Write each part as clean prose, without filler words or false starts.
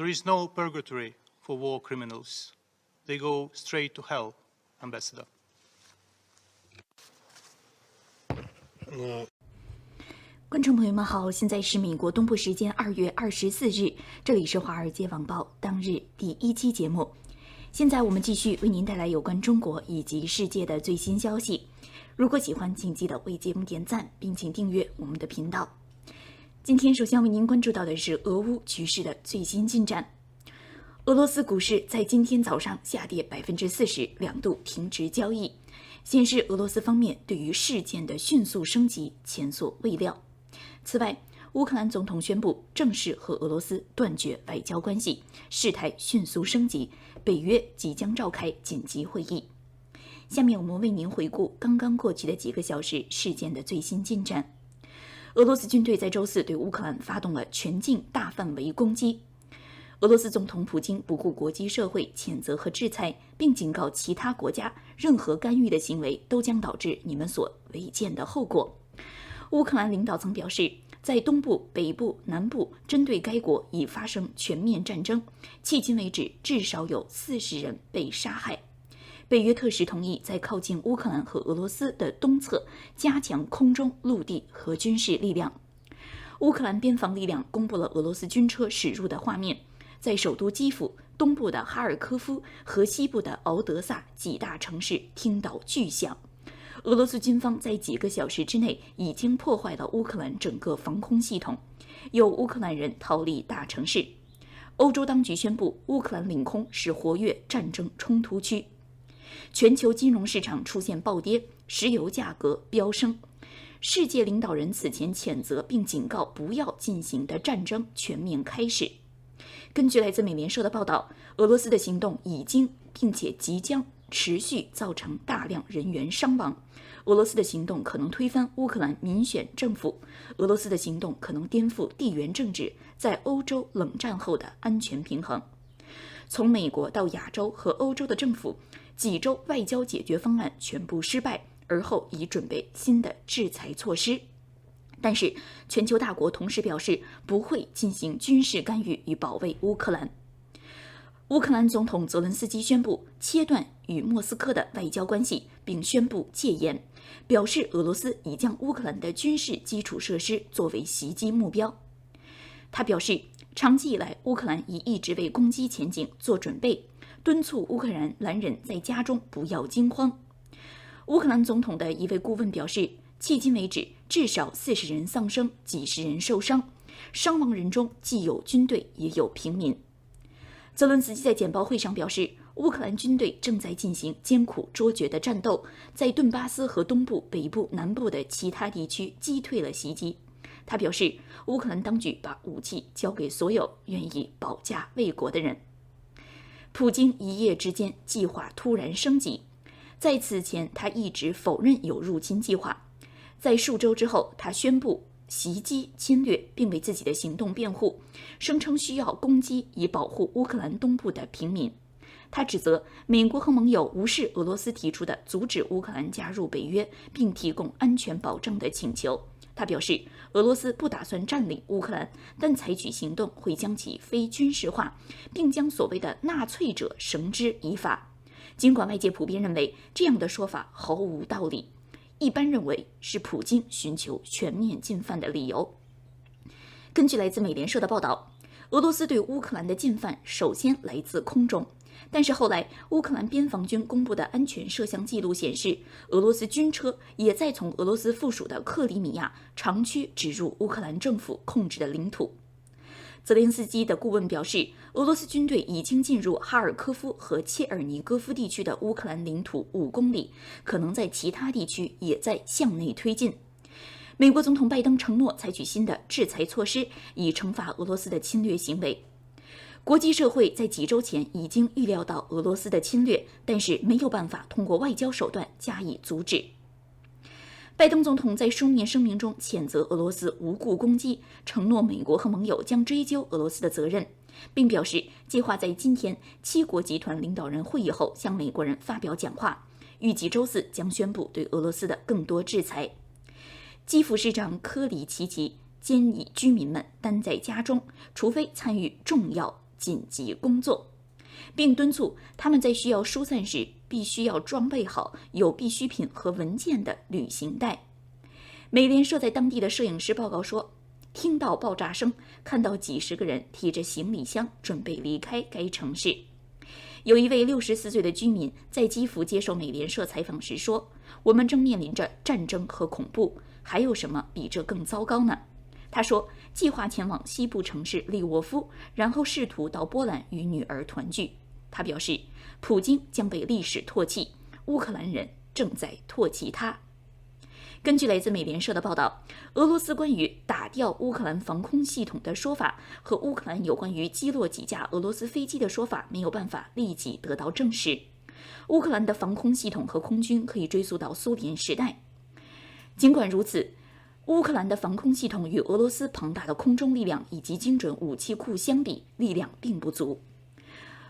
There is no purgatory for war criminals. They go straight to hell, Ambassador. 观众朋友们好，现在是美国东部时间2月24日，这里是华尔街网报当日第1期节目。现在我们继续为您带来有关中国以及世界的最新消息。如果喜欢，请记得为节目点赞，并请订阅我们的频道。今天首先为您关注到的是俄乌局势的最新进展。俄罗斯股市在今天早上下跌40%，两度停止交易，显示俄罗斯方面对于事件的迅速升级前所未料。此外，乌克兰总统宣布正式和俄罗斯断绝外交关系，事态迅速升级，北约即将召开紧急会议。下面我们为您回顾刚刚过去的几个小时事件的最新进展。俄罗斯军队在周四对乌克兰发动了全境大范围攻击。俄罗斯总统普京不顾国际社会谴责和制裁，并警告其他国家，任何干预的行为都将导致你们所未见的后果。乌克兰领导层表示，在东部、北部、南部针对该国已发生全面战争，迄今为止至少有40人被杀害。北约特使同意在靠近乌克兰和俄罗斯的东侧加强空中、陆地和军事力量。乌克兰边防力量公布了俄罗斯军车驶入的画面，在首都基辅、东部的哈尔科夫和西部的敖德萨几大城市听到巨响。俄罗斯军方在几个小时之内已经破坏了乌克兰整个防空系统，有乌克兰人逃离大城市。欧洲当局宣布，乌克兰领空是活跃战争冲突区。全球金融市场出现暴跌，石油价格飙升。世界领导人此前谴责并警告不要进行的战争全面开始。根据来自美联社的报道，俄罗斯的行动已经并且即将持续造成大量人员伤亡。俄罗斯的行动可能推翻乌克兰民选政府，俄罗斯的行动可能颠覆地缘政治在欧洲冷战后的安全平衡。从美国到亚洲和欧洲的政府，几周外交解决方案全部失败，而后已准备新的制裁措施。但是全球大国同时表示不会进行军事干预以保卫乌克兰。乌克兰总统泽伦斯基宣布切断与莫斯科的外交关系，并宣布戒严，表示俄罗斯已将乌克兰的军事基础设施作为袭击目标。他表示，长期以来乌克兰已一直为攻击前景做准备，敦促乌克兰人在家中不要惊慌。乌克兰总统的一位顾问表示，迄今为止至少40人丧生，几十人受伤，伤亡人中既有军队也有平民。泽伦斯基在简报会上表示，乌克兰军队正在进行艰苦卓绝的战斗，在顿巴斯和东部、北部、南部的其他地区击退了袭击。他表示，乌克兰当局把武器交给所有愿意保家卫国的人。普京一夜之间计划突然升级，在此前他一直否认有入侵计划，在数周之后，他宣布袭击侵略，并为自己的行动辩护，声称需要攻击以保护乌克兰东部的平民。他指责美国和盟友无视俄罗斯提出的阻止乌克兰加入北约并提供安全保障的请求。他表示，俄罗斯不打算占领乌克兰，但采取行动会将其非军事化，并将所谓的纳粹者绳之以法。尽管外界普遍认为这样的说法毫无道理，一般认为是普京寻求全面进犯的理由。根据来自美联社的报道，俄罗斯对乌克兰的进犯首先来自空中，但是后来乌克兰边防军公布的安全摄像记录显示，俄罗斯军车也在从俄罗斯附属的克里米亚长驱直入乌克兰政府控制的领土。泽连斯基的顾问表示，俄罗斯军队已经进入哈尔科夫和切尔尼戈夫地区的乌克兰领土5公里，可能在其他地区也在向内推进。美国总统拜登承诺采取新的制裁措施，以惩罚俄罗斯的侵略行为。国际社会在几周前已经预料到俄罗斯的侵略，但是没有办法通过外交手段加以阻止。拜登总统在书面声明中谴责俄罗斯无故攻击，承诺美国和盟友将追究俄罗斯的责任，并表示计划在今天7国集团领导人会议后向美国人发表讲话，预计周4将宣布对俄罗斯的更多制裁。基辅市长科里奇奇建议居民们待在家中，除非参与重要紧急工作，并敦促他们在需要疏散时必须要装备好有必需品和文件的旅行袋。美联社在当地的摄影师报告说，听到爆炸声，看到几十个人提着行李箱准备离开该城市。有一位64岁的居民在基辅接受美联社采访时说，我们正面临着战争和恐怖，还有什么比这更糟糕呢？他说，计划前往西部城市利沃夫，然后试图到波兰与女儿团聚。他表示，普京将被历史唾弃，乌克兰人正在唾弃他。根据来自美联社的报道，俄罗斯关于打掉乌克兰防空系统的说法和乌克兰有关于击落几架俄罗斯飞机的说法没有办法立即得到证实。乌克兰的防空系统和空军可以追溯到苏联时代。尽管如此，乌克兰的防空系统与俄罗斯庞大的空中力量以及精准武器库相比，力量并不足。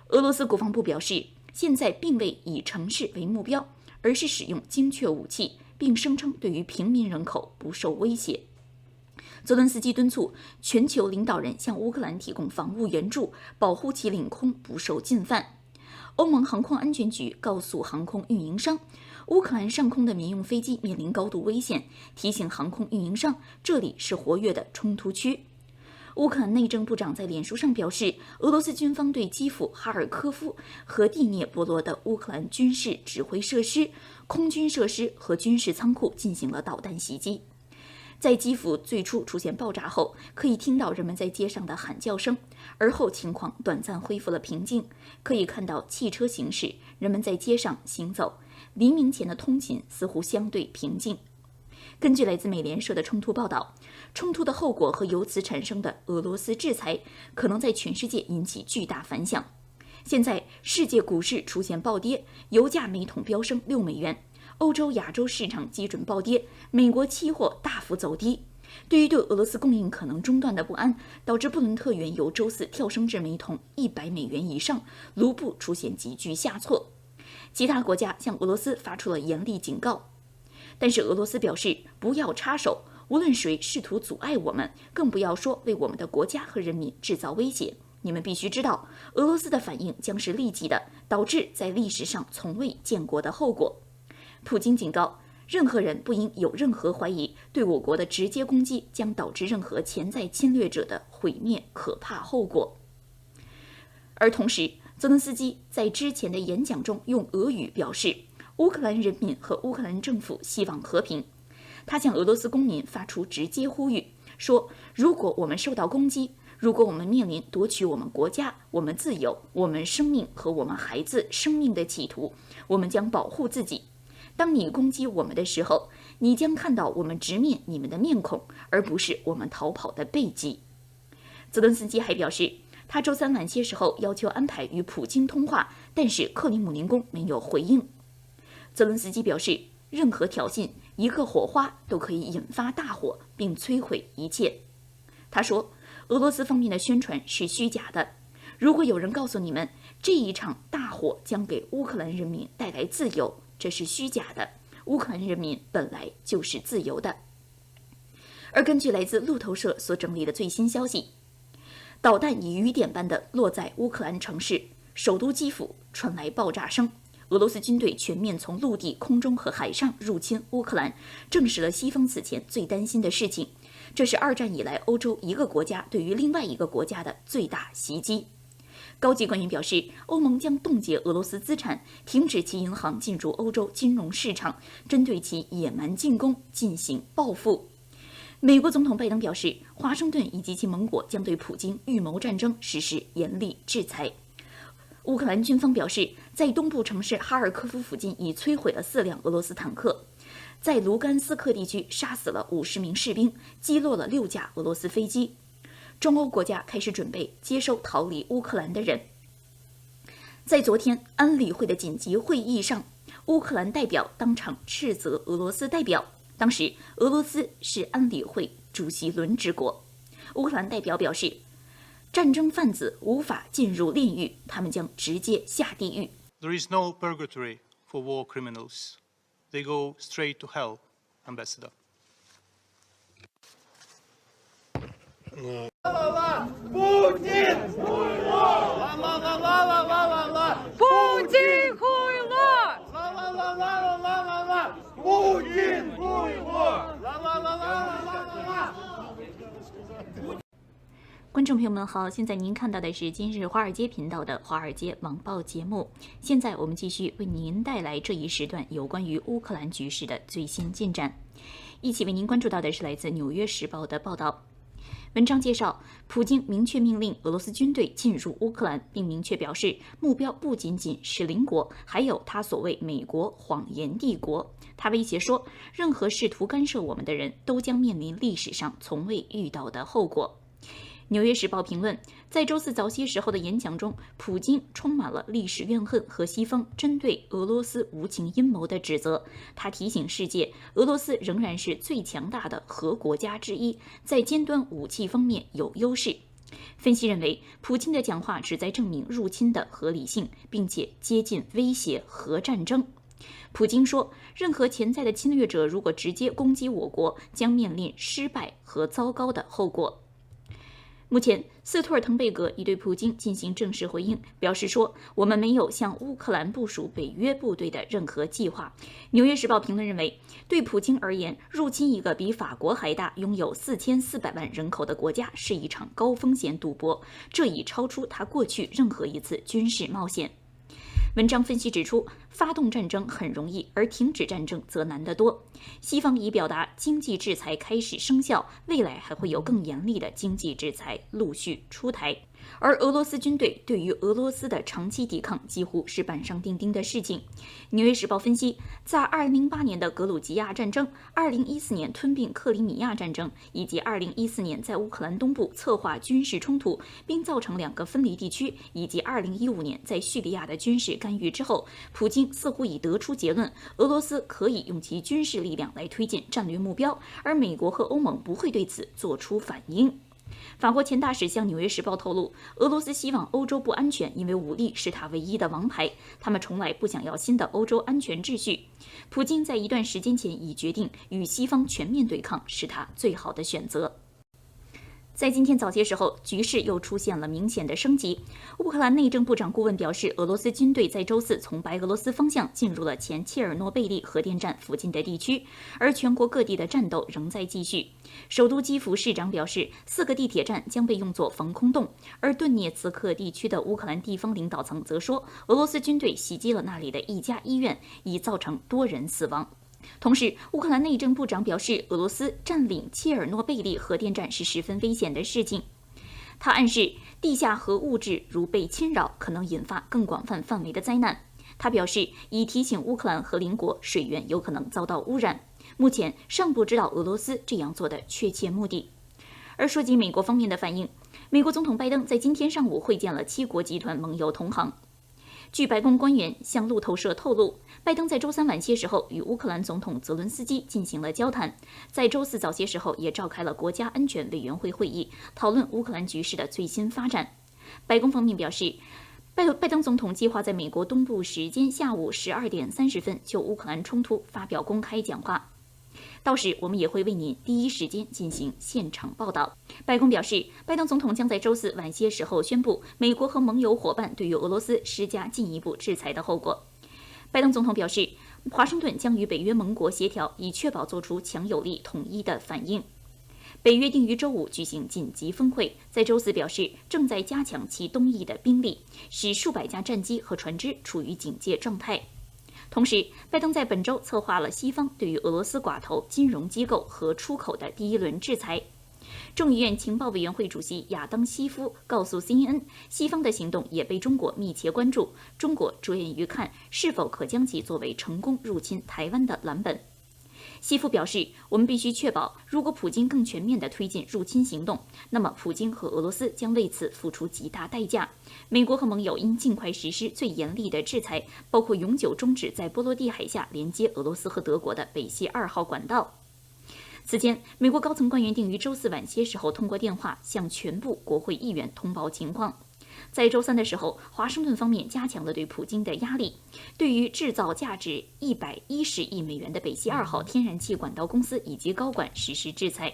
俄罗斯国防部表示，现在并未以城市为目标，而是使用精确武器，并声称对于平民人口不受威胁。泽伦斯基敦促全球领导人向乌克兰提供防务援助，保护其领空不受进犯。欧盟航空安全局告诉航空运营商，乌克兰上空的民用飞机面临高度危险，提醒航空运营商这里是活跃的冲突区。乌克兰内政部长在脸书上表示，俄罗斯军方对基辅、哈尔科夫和第聂伯罗的乌克兰军事指挥设施、空军设施和军事仓库进行了导弹袭击。在基辅最初出现爆炸后，可以听到人们在街上的喊叫声，而后情况短暂恢复了平静，可以看到汽车行驶，人们在街上行走，黎明前的通勤似乎相对平静。根据来自美联社的冲突报道，冲突的后果和由此产生的俄罗斯制裁可能在全世界引起巨大反响。现在世界股市出现暴跌，油价每桶飙升6美元，欧洲、亚洲市场基准暴跌，美国期货大幅走低。对于对俄罗斯供应可能中断的不安，导致布伦特原油周四跳升至每桶100美元以上，卢布出现急剧下挫。其他国家向俄罗斯发出了严厉警告，但是俄罗斯表示不要插手，无论谁试图阻碍我们，更不要说为我们的国家和人民制造威胁。你们必须知道，俄罗斯的反应将是立即的，导致在历史上从未见过的后果。普京警告，任何人不应有任何怀疑，对我国的直接攻击将导致任何潜在侵略者的毁灭可怕后果。而同时，泽连斯基在之前的演讲中用俄语表示，乌克兰人民和乌克兰政府希望和平。他向俄罗斯公民发出直接呼吁，说，如果我们受到攻击，如果我们面临夺取我们国家、我们自由、我们生命和我们孩子生命的企图，我们将保护自己。当你攻击我们的时候，你将看到我们直面你们的面孔，而不是我们逃跑的背脊。泽伦斯基还表示，他周三晚些时候要求安排与普京通话，但是克里姆林宫没有回应。泽伦斯基表示，任何挑衅，一个火花都可以引发大火，并摧毁一切。他说，俄罗斯方面的宣传是虚假的。如果有人告诉你们，这一场大火将给乌克兰人民带来自由，这是虚假的。乌克兰人民本来就是自由的。而根据来自路透社所整理的最新消息，导弹以雨点般的落在乌克兰城市首都基辅，传来爆炸声。俄罗斯军队全面从陆地、空中和海上入侵乌克兰，证实了西方此前最担心的事情。这是2战以来欧洲一个国家对于另外一个国家的最大袭击。高级官员表示，欧盟将冻结俄罗斯资产，停止其银行进入欧洲金融市场，针对其野蛮进攻进行报复。美国总统拜登表示，华盛顿以及其盟国将对普京预谋战争实施严厉制裁。乌克兰军方表示，在东部城市哈尔科夫附近已摧毁了4辆俄罗斯坦克，在卢甘斯克地区杀死了50名士兵，击落了6架俄罗斯飞机。中欧国家开始准备接收逃离乌克兰的人。在昨天安理会的紧急会议上，乌克兰代表当场斥责俄罗斯代表，当时俄罗斯是安理会主席轮值国。乌克兰代表表示，战争犯子无法进入炼狱，他们将直接下地狱。 There is no purgatory for war criminals. They go straight to hell, Ambassador. Путин! 观众朋友们好，现在您看到的是今日华尔街频道的《华尔街网报》节目。现在我们继续为您带来这一时段有关于乌克兰局势的最新进展。一起为您关注到的是来自《纽约时报》的报道。文章介绍，普京明确命令俄罗斯军队进入乌克兰，并明确表示目标不仅仅是邻国，还有他所谓美国谎言帝国。他威胁说，任何试图干涉我们的人都将面临历史上从未遇到的后果。纽约时报评论，在周四早些时候的演讲中，普京充满了历史怨恨和西方针对俄罗斯无情阴谋的指责。他提醒世界，俄罗斯仍然是最强大的核国家之一，在尖端武器方面有优势。分析认为，普京的讲话旨在证明入侵的合理性，并且接近威胁核战争。普京说，任何潜在的侵略者如果直接攻击我国，将面临失败和糟糕的后果。目前，斯托尔滕贝格已对普京进行正式回应，表示说，我们没有向乌克兰部署北约部队的任何计划。纽约时报评论认为，对普京而言，入侵一个比法国还大、拥有4400万人口的国家是一场高风险赌博，这已超出他过去任何一次军事冒险。文章分析指出，发动战争很容易，而停止战争则难得多。西方已表达经济制裁开始生效，未来还会有更严厉的经济制裁陆续出台。而俄罗斯军队对于俄罗斯的长期抵抗几乎是板上钉钉的事情。纽约时报分析，在2008年的格鲁吉亚战争、2014年吞并克里米亚战争，以及2014年在乌克兰东部策划军事冲突，并造成2个分离地区，以及2015年在叙利亚的军事干预之后，普京似乎已得出结论，俄罗斯可以用其军事力量来推进战略目标，而美国和欧盟不会对此做出反应。法国前大使向《纽约时报》透露，俄罗斯希望欧洲不安全，因为武力是他唯一的王牌。他们从来不想要新的欧洲安全秩序。普京在一段时间前已决定与西方全面对抗是他最好的选择。在今天早些时候，局势又出现了明显的升级。乌克兰内政部长顾问表示，俄罗斯军队在周四从白俄罗斯方向进入了前切尔诺贝利核电站附近的地区，而全国各地的战斗仍在继续。首都基辅市长表示，4个地铁站将被用作防空洞，而顿涅茨克地区的乌克兰地方领导层则说，俄罗斯军队袭击了那里的一家医院，已造成多人死亡。同时，乌克兰内政部长表示，俄罗斯占领切尔诺贝利核电站是十分危险的事情。他暗示，地下核物质如被侵扰，可能引发更广泛范围的灾难。他表示，已提醒乌克兰和邻国水源有可能遭到污染。目前尚不知道俄罗斯这样做的确切目的。而说及美国方面的反应，美国总统拜登在今天上午会见了7国集团盟友同行。据白宫官员向路透社透露，拜登在周三晚些时候与乌克兰总统泽伦斯基进行了交谈，在周四早些时候也召开了国家安全委员会会议，讨论乌克兰局势的最新发展。白宫方面表示，拜登总统计划在美国东部时间下午12点30分就乌克兰冲突发表公开讲话。到时我们也会为您第一时间进行现场报道。白宫表示，拜登总统将在周四晚些时候宣布美国和盟友伙伴对于俄罗斯施加进一步制裁的后果。拜登总统表示，华盛顿将与北约盟国协调，以确保做出强有力统一的反应。北约定于周五举行紧急峰会，在周四表示正在加强其东翼的兵力，使数百架战机和船只处于警戒状态。同时，拜登在本周策划了西方对于俄罗斯寡头、金融机构和出口的第一轮制裁。众议院情报委员会主席亚当·西夫告诉 CNN， 西方的行动也被中国密切关注，中国着眼于看是否可将其作为成功入侵台湾的蓝本。西夫表示，我们必须确保，如果普京更全面地推进入侵行动，那么普京和俄罗斯将为此付出极大代价。美国和盟友应尽快实施最严厉的制裁，包括永久终止在波罗的海峡连接俄罗斯和德国的北溪2号管道。此前，美国高层官员定于周四晚些时候通过电话向全部国会议员通报情况。在周三的时候，华盛顿方面加强了对普京的压力，对于制造价值110亿美元的北溪2号天然气管道公司以及高管实施制裁。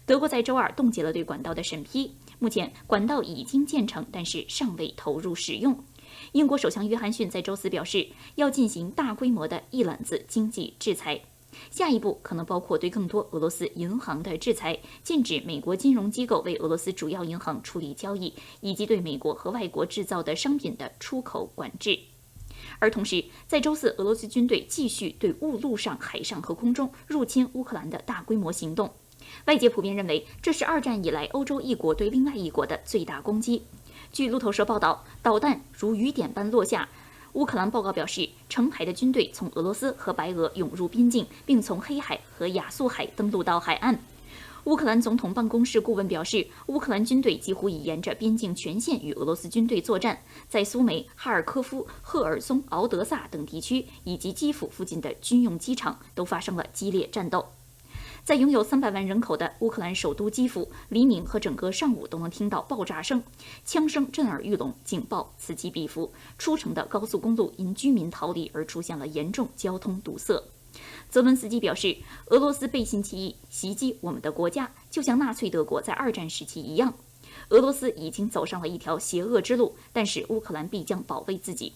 德国在周二冻结了对管道的审批，目前管道已经建成，但是尚未投入使用。英国首相约翰逊在周四表示，要进行大规模的一揽子经济制裁。下一步可能包括对更多俄罗斯银行的制裁，禁止美国金融机构为俄罗斯主要银行处理交易，以及对美国和外国制造的商品的出口管制。而同时，在周四，俄罗斯军队继续对陆上、海上和空中入侵乌克兰的大规模行动。外界普遍认为，这是2战以来欧洲一国对另外一国的最大攻击。据路透社报道，导弹如雨点般落下。乌克兰报告表示，成排的军队从俄罗斯和白俄涌入边境，并从黑海和亚速海登陆到海岸。乌克兰总统办公室顾问表示，乌克兰军队几乎已沿着边境全线与俄罗斯军队作战，在苏梅、哈尔科夫、赫尔松、敖德萨等地区以及基辅附近的军用机场都发生了激烈战斗。在拥有300万人口的乌克兰首都基辅，黎明和整个上午都能听到爆炸声，枪声震耳欲聋，警报此起彼伏。出城的高速公路因居民逃离而出现了严重交通堵塞。泽伦斯基表示，俄罗斯背信弃义，袭击我们的国家，就像纳粹德国在2战时期一样。俄罗斯已经走上了一条邪恶之路，但是乌克兰必将保卫自己。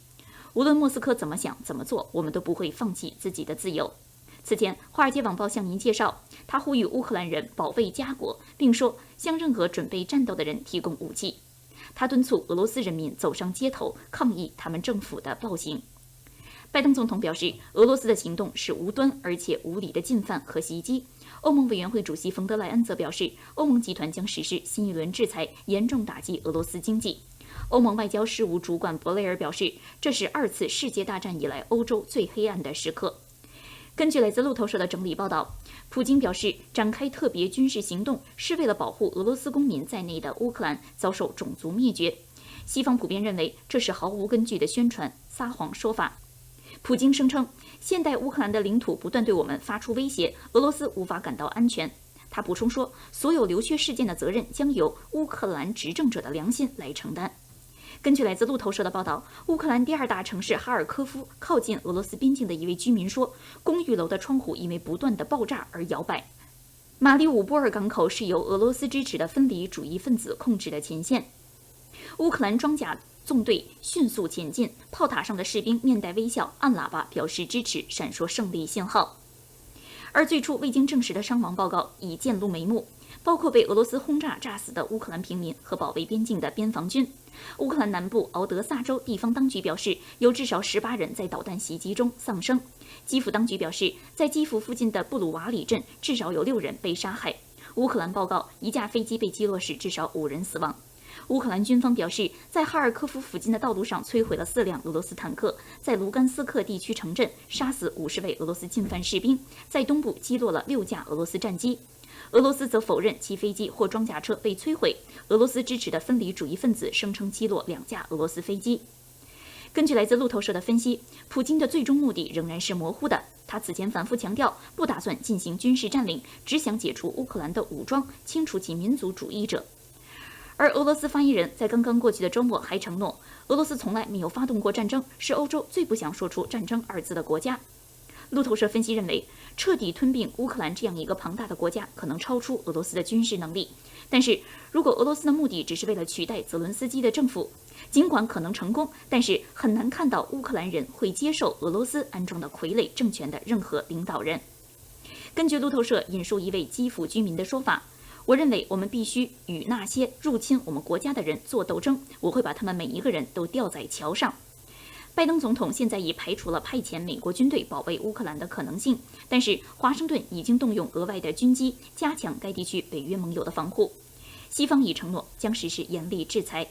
无论莫斯科怎么想怎么做，我们都不会放弃自己的自由。此前，《华尔街网报》向您介绍，他呼吁乌克兰人保卫家国，并说向任何准备战斗的人提供武器。他敦促俄罗斯人民走上街头，抗议他们政府的暴行。拜登总统表示，俄罗斯的行动是无端而且无理的进犯和袭击。欧盟委员会主席冯德莱恩则表示，欧盟集团将实施新一轮制裁，严重打击俄罗斯经济。欧盟外交事务主管博雷尔表示，这是2次世界大战以来欧洲最黑暗的时刻。根据来自路透社的整理报道，普京表示，展开特别军事行动是为了保护俄罗斯公民在内的乌克兰遭受种族灭绝。西方普遍认为这是毫无根据的宣传、撒谎说法。普京声称，现代乌克兰的领土不断对我们发出威胁，俄罗斯无法感到安全。他补充说，所有流血事件的责任将由乌克兰执政者的良心来承担。根据来自路透社的报道，乌克兰第2大城市哈尔科夫靠近俄罗斯边境的一位居民说，公寓楼的窗户因为不断的爆炸而摇摆。马里乌波尔港口是由俄罗斯支持的分离主义分子控制的前线。乌克兰装甲纵队迅速前进，炮塔上的士兵面带微笑，按喇叭表示支持，闪烁胜利信号。而最初未经证实的伤亡报告已见露眉目，包括被俄罗斯轰炸炸死的乌克兰平民和保卫边境的边防军。乌克兰南部敖德萨州地方当局表示，有至少18人在导弹袭击中丧生。基辅当局表示，在基辅附近的布鲁瓦里镇，至少有6人被杀害。乌克兰报告，一架飞机被击落时，至少5人死亡。乌克兰军方表示，在哈尔科夫附近的道路上摧毁了4辆俄罗斯坦克，在卢甘斯克地区城镇杀死50位俄罗斯进犯士兵，在东部击落了6架俄罗斯战机。俄罗斯则否认其飞机或装甲车被摧毁。俄罗斯支持的分离主义分子声称击落2架俄罗斯飞机。根据来自路透社的分析，普京的最终目的仍然是模糊的。他此前反复强调，不打算进行军事占领，只想解除乌克兰的武装，清除其民族主义者。而俄罗斯发言人在刚刚过去的周末还承诺，俄罗斯从来没有发动过战争，是欧洲最不想说出战争2字的国家。路透社分析认为，彻底吞并乌克兰这样一个庞大的国家可能超出俄罗斯的军事能力。但是如果俄罗斯的目的只是为了取代泽伦斯基的政府，尽管可能成功，但是很难看到乌克兰人会接受俄罗斯安装的傀儡政权的任何领导人。根据路透社引述一位基辅居民的说法，我认为我们必须与那些入侵我们国家的人做斗争，我会把他们每一个人都吊在桥上。拜登总统现在已排除了派遣美国军队保卫乌克兰的可能性，但是华盛顿已经动用额外的军机，加强该地区北约盟友的防护。西方已承诺将实施严厉制裁。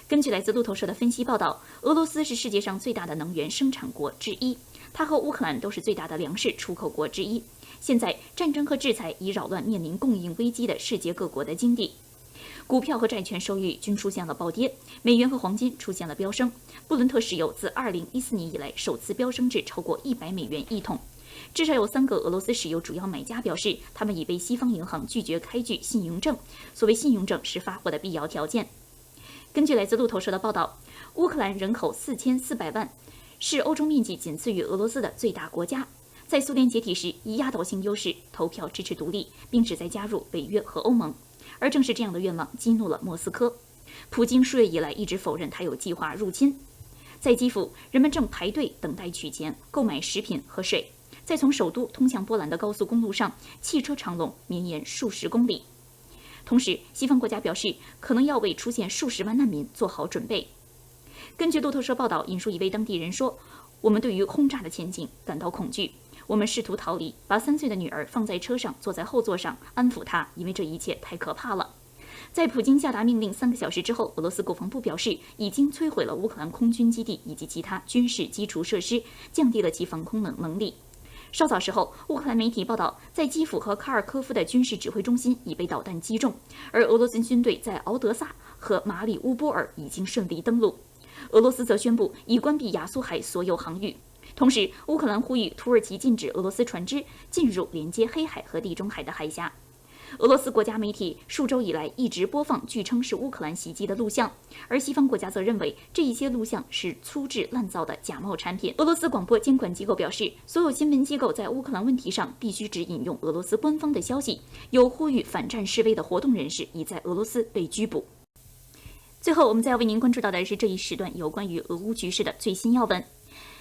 根据来自路透社的分析报道，俄罗斯是世界上最大的能源生产国之一，它和乌克兰都是最大的粮食出口国之一。现在战争和制裁已扰乱面临供应危机的世界各国的经济。股票和债券收益率均出现了暴跌，美元和黄金出现了飙升。布伦特石油自2014年以来首次飙升至超过100美元一桶。至少有3个俄罗斯石油主要买家表示，他们已被西方银行拒绝开具信用证。所谓信用证是发货的必要条件。根据来自路透社的报道，乌克兰人口4400万，是欧洲面积仅次于俄罗斯的最大国家。在苏联解体时，以压倒性优势投票支持独立，并旨在加入北约和欧盟。而正是这样的愿望激怒了莫斯科。普京数月以来一直否认他有计划入侵。在基辅，人们正排队等待取钱、购买食品和水。在从首都通向波兰的高速公路上，汽车长龙绵延数十公里。同时，西方国家表示可能要为出现数十万难民做好准备。根据路透社报道，引述一位当地人说：“我们对于轰炸的前景感到恐惧。我们试图逃离，把3岁的女儿放在车上，坐在后座上安抚她，因为这一切太可怕了。”在普京下达命令3个小时之后，俄罗斯国防部表示已经摧毁了乌克兰空军基地以及其他军事基础设施，降低了其防空能力。稍早时候，乌克兰媒体报道，在基辅和卡尔科夫的军事指挥中心已被导弹击中，而俄罗斯军队在敖德萨和马里乌波尔已经顺利登陆。俄罗斯则宣布已关闭亚速海所有航域。同时，乌克兰呼吁土耳其禁止俄罗斯船只进入连接黑海和地中海的海峡。俄罗斯国家媒体数周以来一直播放据称是乌克兰袭击的录像，而西方国家则认为这一些录像是粗制滥造的假冒产品。俄罗斯广播监管机构表示，所有新闻机构在乌克兰问题上必须只引用俄罗斯官方的消息，有呼吁反战示威的活动人士已在俄罗斯被拘捕。最后，我们再要为您关注到的是这一时段有关于俄乌局势的最新要闻。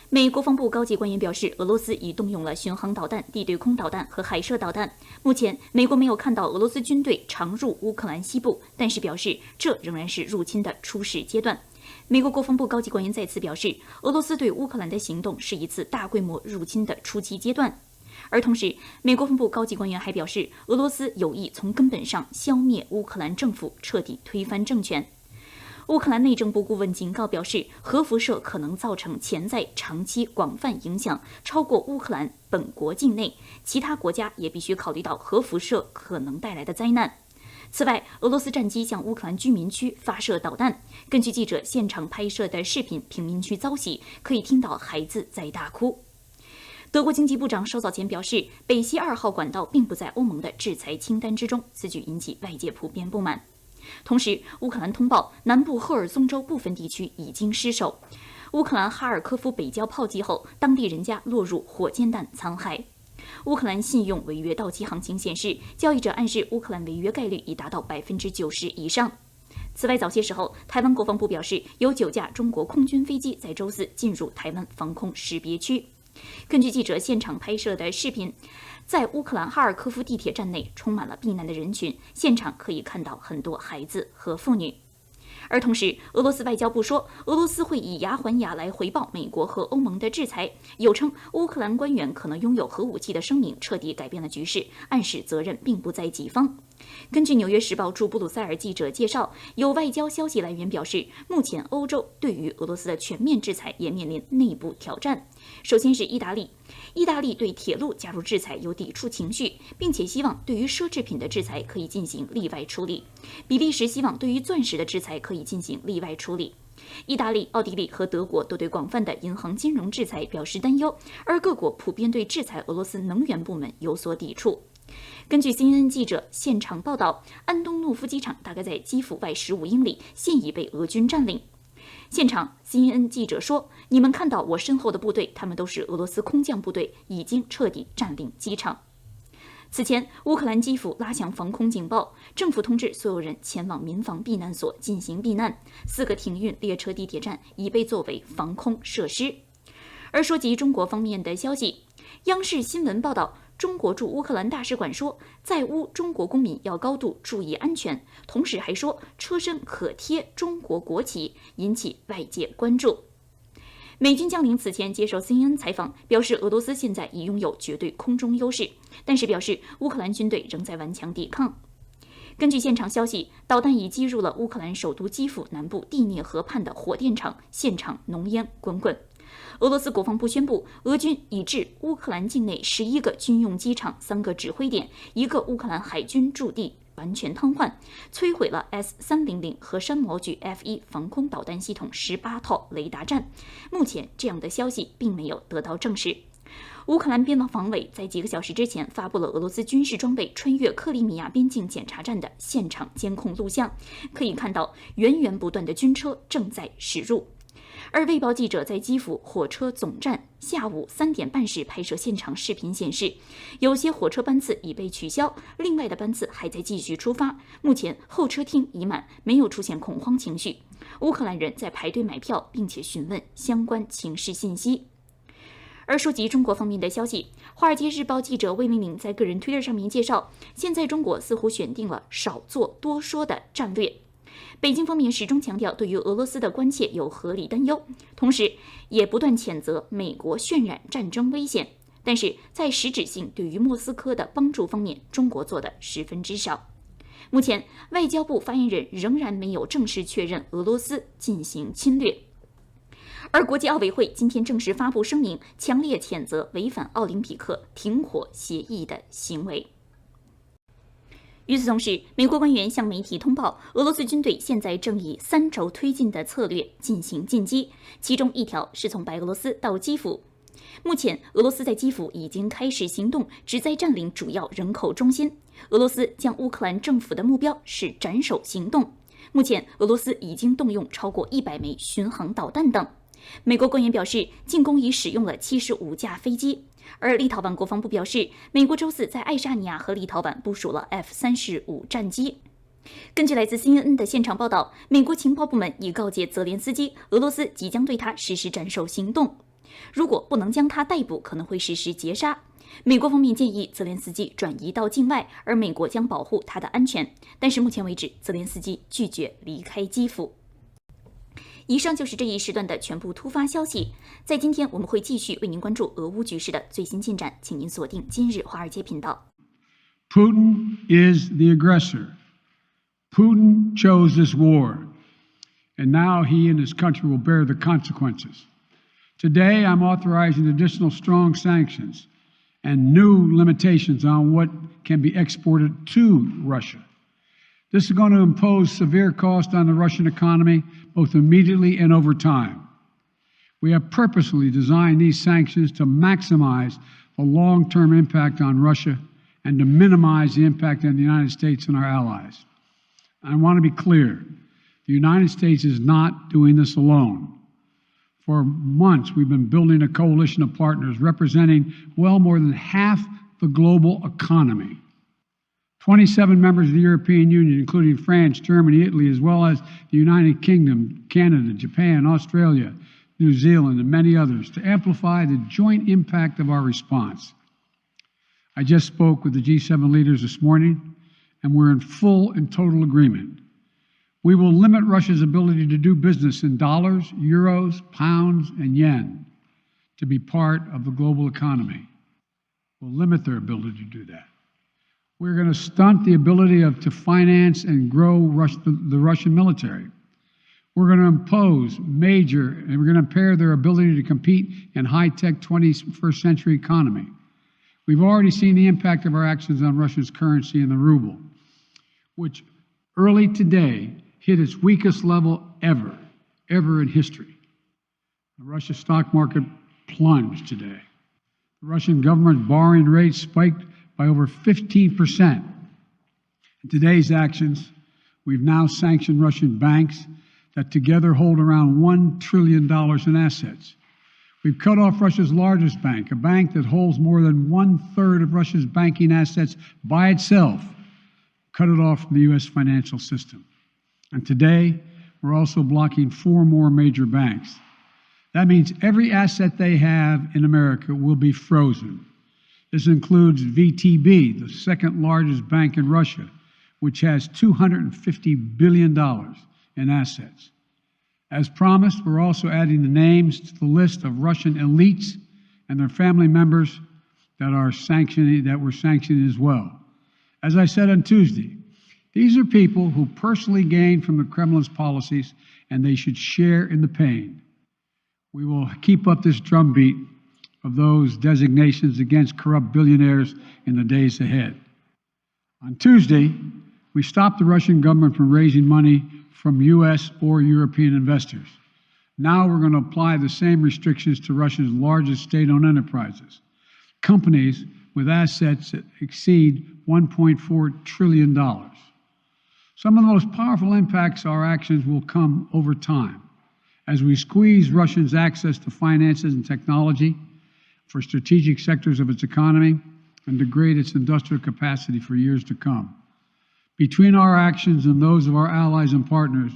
美国防部高级官员表示，俄罗斯已动用了巡航导弹、地对空导弹和海射导弹。目前，美国没有看到俄罗斯军队常入乌克兰西部，但是表示这仍然是入侵的初始阶段。美国国防部高级官员再次表示，俄罗斯对乌克兰的行动是一次大规模入侵的初期阶段。而同时，美国防部高级官员还表示，俄罗斯有意从根本上消灭乌克兰政府，彻底推翻政权。乌克兰内政部顾问警告表示，核辐射可能造成潜在、长期、广泛影响，超过乌克兰本国境内，其他国家也必须考虑到核辐射可能带来的灾难。此外，俄罗斯战机向乌克兰居民区发射导弹。根据记者现场拍摄的视频，贫民区遭袭，可以听到孩子在大哭。德国经济部长稍早前表示，北溪2号管道并不在欧盟的制裁清单之中，此举引起外界普遍不满。同时，乌克兰通报南部赫尔松州部分地区已经失守。乌克兰哈尔科夫北郊炮击后，当地人家落入火箭弹残骸。乌克兰信用违约到期行情显示，交易者暗示乌克兰违约概率已达到90%以上。此外，早些时候，台湾国防部表示，有9架中国空军飞机在周4进入台湾防空识别区。根据记者现场拍摄的视频，在乌克兰哈尔科夫地铁站内充满了避难的人群，现场可以看到很多孩子和妇女。而同时，俄罗斯外交部说，俄罗斯会以牙还牙来回报美国和欧盟的制裁，有称乌克兰官员可能拥有核武器的声明彻底改变了局势，暗示责任并不在己方。根据《纽约时报》驻布鲁塞尔记者介绍，有外交消息来源表示，目前欧洲对于俄罗斯的全面制裁也面临内部挑战。首先是意大利对铁路加入制裁有抵触情绪，并且希望对于奢侈品的制裁可以进行例外处理。比利时希望对于钻石的制裁可以进行例外处理。意大利、奥地利和德国都对广泛的银行金融制裁表示担忧，而各国普遍对制裁俄罗斯能源部门有所抵触。根据 CNN 记者现场报道，安东诺夫机场大概在基辅外15英里，现已被俄军占领。现场 CNN 记者说，你们看到我身后的部队，他们都是俄罗斯空降部队，已经彻底占领机场。此前，乌克兰基辅拉响防空警报，政府通知所有人前往民防避难所进行避难。4个停运列车地铁站已被作为防空设施。而说及中国方面的消息，央视新闻报道，中国驻乌克兰大使馆说，在乌中国公民要高度注意安全，同时还说车身可贴中国国旗，引起外界关注。美军将领此前接受 CNN 采访，表示俄罗斯现在已拥有绝对空中优势，但是表示乌克兰军队仍在顽强抵抗。根据现场消息，导弹已击入了乌克兰首都基辅南部第聂河畔的火电厂，现场浓烟滚滚。俄罗斯国防部宣布，俄军已置乌克兰境内11个军用机场、3个指挥点、1个乌克兰海军驻地完全瘫痪，摧毁了 S-300和山毛榉 F1 防空导弹系统18套雷达站。目前，这样的消息并没有得到证实。乌克兰边防委在几个小时之前发布了俄罗斯军事装备穿越克里米亚边境检查站的现场监控录像，可以看到源源不断的军车正在驶入。而卫报记者在基辅火车总站下午3点半时拍摄现场视频显示，有些火车班次已被取消，另外的班次还在继续出发。目前候车厅已满，没有出现恐慌情绪。乌克兰人在排队买票，并且询问相关情势信息。而说及中国方面的消息，《华尔街日报》记者魏明明在个人推特上面介绍，现在中国似乎选定了少做多说的战略。北京方面始终强调对于俄罗斯的关切有合理担忧，同时也不断谴责美国渲染战争危险。但是在实质性对于莫斯科的帮助方面，中国做的十分之少。目前，外交部发言人仍然没有正式确认俄罗斯进行侵略。而国际奥委会今天正式发布声明，强烈谴责违反奥林匹克停火协议的行为。与此同时，美国官员向媒体通报，俄罗斯军队现在正以3轴推进的策略进行进击，其中一条是从白俄罗斯到基辅。目前，俄罗斯在基辅已经开始行动，旨在占领主要人口中心。俄罗斯将乌克兰政府的目标是斩首行动。目前，俄罗斯已经动用超过100枚巡航导弹等。美国官员表示，进攻已使用了75架飞机。而立陶宛国防部表示，美国周四在爱沙尼亚和立陶宛部署了 F-35战机。根据来自 CNN 的现场报道，美国情报部门已告诫泽连斯基，俄罗斯即将对他实施斩首行动。如果不能将他逮捕，可能会实施截杀。美国方面建议泽连斯基转移到境外，而美国将保护他的安全。但是目前为止，泽连斯基拒绝离开基辅。以上就是这一时段的全部突发消息。在今天，我们会继续为您关注俄乌局势的最新进展，请您锁定今日华尔街频道。Putin is the aggressor. Putin chose this war, and now he and his country will bear the consequences. Today, I'm authorizing additional strong sanctions and new limitations on what can be exported to Russia. This is going to impose severe cost on the Russian economy, both immediately and over time. We have purposely designed these sanctions to maximize the long-term impact on Russia and to minimize the impact on the United States and our allies. I want to be clear, the United States is not doing this alone. For months, we've been building a coalition of partners representing well more than half the global economy. 27 members of the European Union, including France, Germany, Italy, as well as the United Kingdom, Canada, Japan, Australia, New Zealand, and many others, to amplify the joint impact of our response. I just spoke with the G7 leaders this morning, and we're in full and total agreement. We will limit Russia's ability to do business in dollars, euros, pounds, and yen to be part of the global economy. We'll limit their ability to do that. We're going to stunt the ability to finance and grow the Russian military. We're going to impose major, and we're going to impair their ability to compete in high-tech 21st century economy. We've already seen the impact of our actions on Russia's currency and the ruble, which early today hit its weakest level ever in history. The Russia stock market plunged today. The Russian government borrowing rate spiked by over 15%. In today's actions, we've now sanctioned Russian banks that together hold around $1 trillion in assets. We've cut off Russia's largest bank, a bank that holds more than 1/3 of Russia's banking assets by itself, cut it off from the U.S. financial system. And today, we're also blocking 4 more major banks. That means every asset they have in America will be frozen. This includes VTB, the second largest bank in Russia, which has $250 billion in assets. As promised, we're also adding the names to the list of Russian elites and their family members that we're sanctioning as well. As I said on Tuesday, these are people who personally gain from the Kremlin's policies, and they should share in the pain. We will keep up this drumbeat of those designations against corrupt billionaires in the days ahead. On Tuesday, we stopped the Russian government from raising money from U.S. or European investors. Now we're going to apply the same restrictions to Russia's largest state-owned enterprises, companies with assets that exceed $1.4 trillion. Some of the most powerful impacts of our actions will come over time as we squeeze Russia's access to finances and technology for strategic sectors of its economy and degrade its industrial capacity for years to come. Between our actions and those of our allies and partners,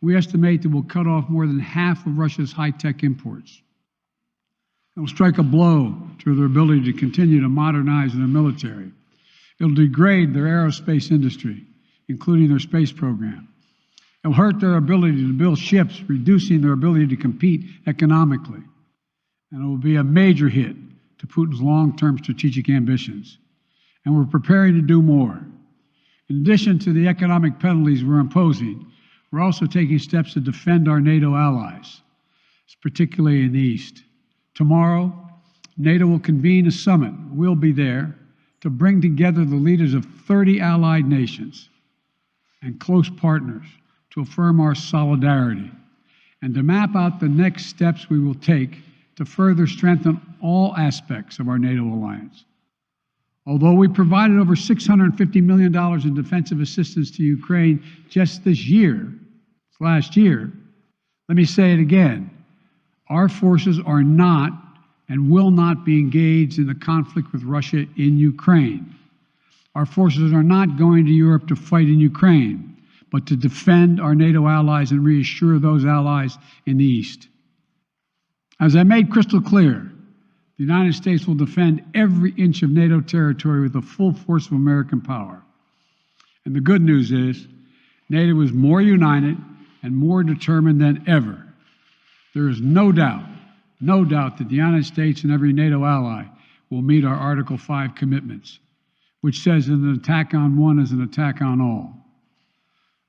we estimate that we'll cut off more than half of Russia's high-tech imports. It will strike a blow to their ability to continue to modernize their military. It will degrade their aerospace industry, including their space program. It will hurt their ability to build ships, reducing their ability to compete economically. And it will be a major hit to Putin's long-term strategic ambitions. And we're preparing to do more. In addition to the economic penalties we're imposing, we're also taking steps to defend our NATO allies, particularly in the East. Tomorrow, NATO will convene a summit. We'll be there to bring together the leaders of 30 allied nations and close partners to affirm our solidarity and to map out the next steps we will take to further strengthen all aspects of our NATO alliance. Although we provided over $650 million in defensive assistance to Ukraine just last year, let me say it again. Our forces are not and will not be engaged in the conflict with Russia in Ukraine. Our forces are not going to Europe to fight in Ukraine, but to defend our NATO allies and reassure those allies in the East. As I made crystal clear, the United States will defend every inch of NATO territory with the full force of American power. And the good news is, NATO is more united and more determined than ever. There is no doubt that the United States and every NATO ally will meet our Article 5 commitments, which says that an attack on one is an attack on all.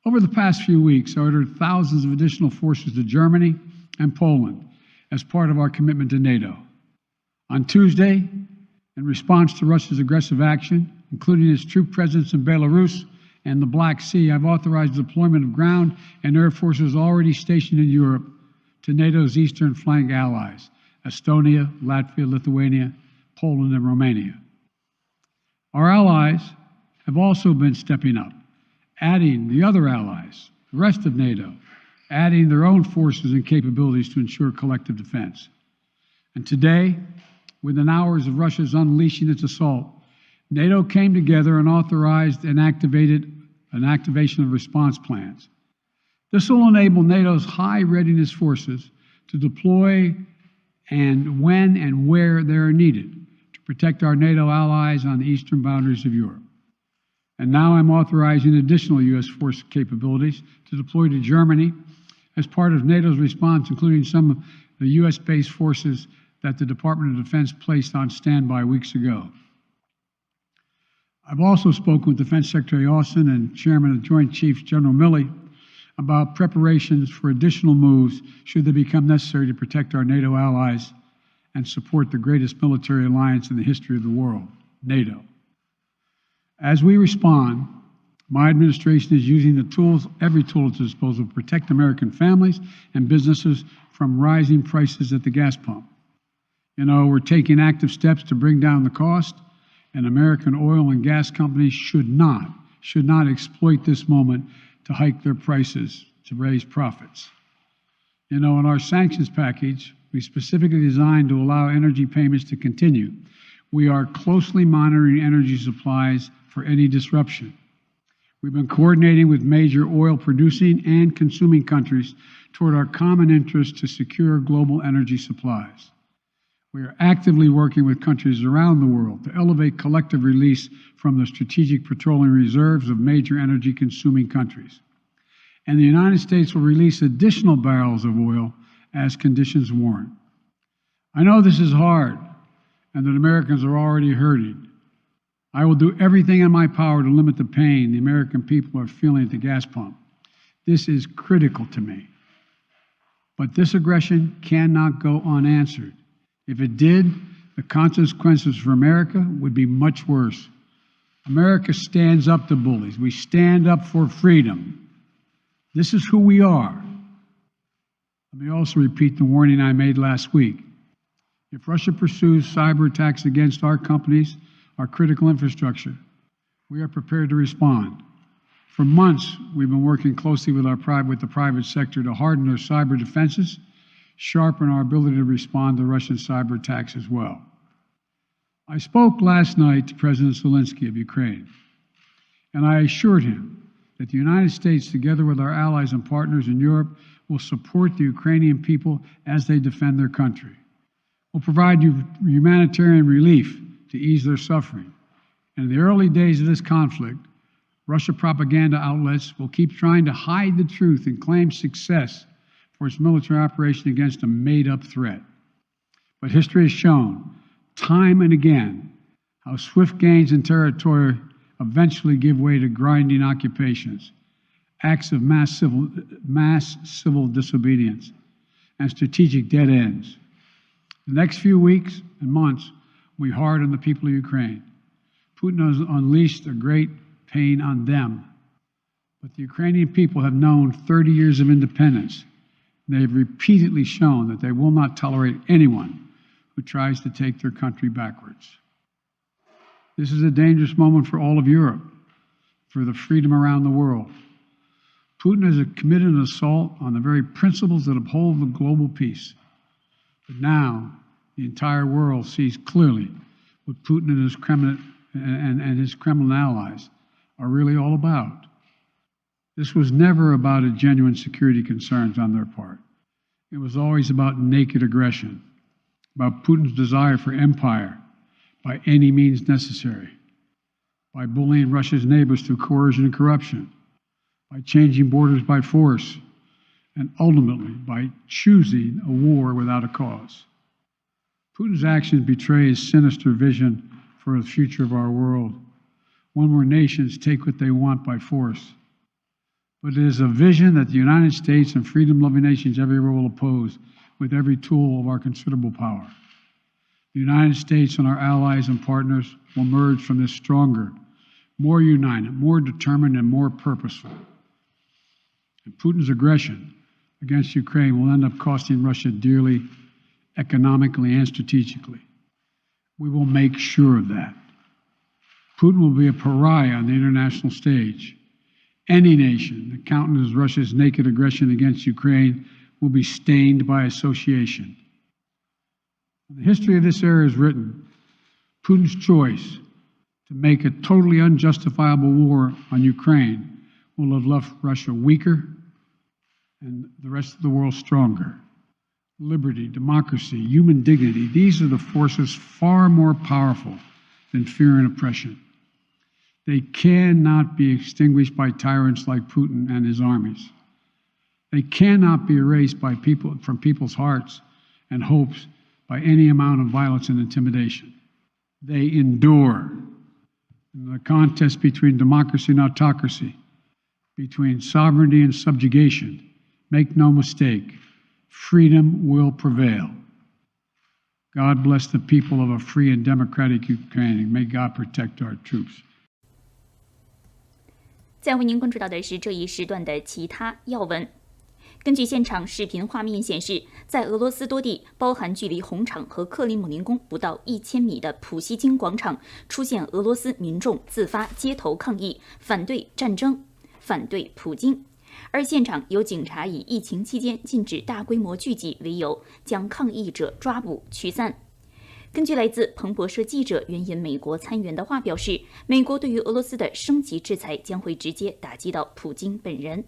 Over the past few weeks, I ordered thousands of additional forces to Germany and Poland as part of our commitment to NATO. On Tuesday, in response to Russia's aggressive action, including its troop presence in Belarus and the Black Sea, I've authorized the deployment of ground and air forces already stationed in Europe to NATO's eastern flank allies, Estonia, Latvia, Lithuania, Poland, and Romania. Our allies have also been stepping up, adding the other allies, the rest of NATO, adding their own forces and capabilities to ensure collective defense. And today, within hours of Russia's unleashing its assault, NATO came together and authorized and activated an activation of response plans. This will enable NATO's high readiness forces to deploy and when and where they are needed to protect our NATO allies on the eastern boundaries of Europe. And now I'm authorizing additional U.S. force capabilities to deploy to Germany as part of NATO's response, including some of the U.S.-based forces that the Department of Defense placed on standby weeks ago. I've also spoken with Defense Secretary Austin and Chairman of the Joint Chiefs, General Milley, about preparations for additional moves should they become necessary to protect our NATO allies and support the greatest military alliance in the history of the world, NATO. As we respond, my administration is using the tools, every tool at its disposal to protect American families and businesses from rising prices at the gas pump. You know, we're taking active steps to bring down the cost, and American oil and gas companies should not exploit this moment to hike their prices to raise profits. You know, in our sanctions package, we specifically designed to allow energy payments to continue. We are closely monitoring energy supplies for any disruption. We've been coordinating with major oil producing and consuming countries toward our common interest to secure global energy supplies. We are actively working with countries around the world to elevate collective release from the strategic petroleum reserves of major energy consuming countries. And the United States will release additional barrels of oil as conditions warrant. I know this is hard and that Americans are already hurting. I will do everything in my power to limit the pain the American people are feeling at the gas pump. This is critical to me. But this aggression cannot go unanswered. If it did, the consequences for America would be much worse. America stands up to bullies. We stand up for freedom. This is who we are. Let me also repeat the warning I made last week. If Russia pursues cyber attacks against our companies, our critical infrastructure, we are prepared to respond. For months, we've been working closely with the private sector to harden their cyber defenses, sharpen our ability to respond to Russian cyber attacks as well. I spoke last night to President Zelensky of Ukraine, and I assured him that the United States, together with our allies and partners in Europe, will support the Ukrainian people as they defend their country. will provide humanitarian relief to ease their suffering. And in the early days of this conflict, Russia propaganda outlets will keep trying to hide the truth and claim success for its military operation against a made-up threat. But history has shown, time and again, how swift gains in territory eventually give way to grinding occupations, acts of mass civil disobedience, and strategic dead ends. The next few weeks and months will be hard on the people of Ukraine. Putin has unleashed a great pain on them. But the Ukrainian people have known 30 years of independence. They have repeatedly shown that they will not tolerate anyone who tries to take their country backwards. This is a dangerous moment for all of Europe, for the freedom around the world. Putin has committed an assault on the very principles that uphold the global peace. But now, the entire world sees clearly what Putin and his Kremlin allies are really all about. This was never about a genuine security concerns on their part. It was always about naked aggression, about Putin's desire for empire by any means necessary, by bullying Russia's neighbors through coercion and corruption, by changing borders by force, and ultimately by choosing a war without a cause. Putin's actions betray his sinister vision for the future of our world, one where nations take what they want by force. But it is a vision that the United States and freedom-loving nations everywhere will oppose with every tool of our considerable power. The United States and our allies and partners will emerge from this stronger, more united, more determined, and more purposeful. And Putin's aggression against Ukraine will end up costing Russia dearly, economically and strategically. We will make sure of that. Putin will be a pariah on the international stage. Any nation that countenances Russia's naked aggression against Ukraine will be stained by association. When the history of this era is written, Putin's choice to make a totally unjustifiable war on Ukraine will have left Russia weaker and the rest of the world stronger. Liberty, democracy, human dignity, these are the forces far more powerful than fear and oppression. They cannot be extinguished by tyrants like Putin and his armies. They cannot be erased by from people's hearts and hopes by any amount of violence and intimidation. They endure. In the contest between democracy and autocracy, between sovereignty and subjugation, make no mistake, freedom will prevail. God bless the people of a free and democratic Ukraine, and may God protect our troops. 再为您关注到的是这一时段的其他要闻。根据现场视频画面显示，在俄罗斯多地，包含距离红场和克里姆林宫不到1000米的普希金广场，出现俄罗斯民众自发街头抗议，反对战争，反对普京。而现场有警察以疫情期间禁止大规模聚集为由，将抗议者抓捕驱散。根据来自彭博社记者援引美国参议员的话表示，美国对于俄罗斯的升级制裁将会直接打击到普京本人。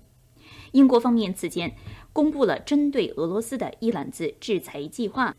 英国方面此前公布了针对俄罗斯的一揽子制裁计划。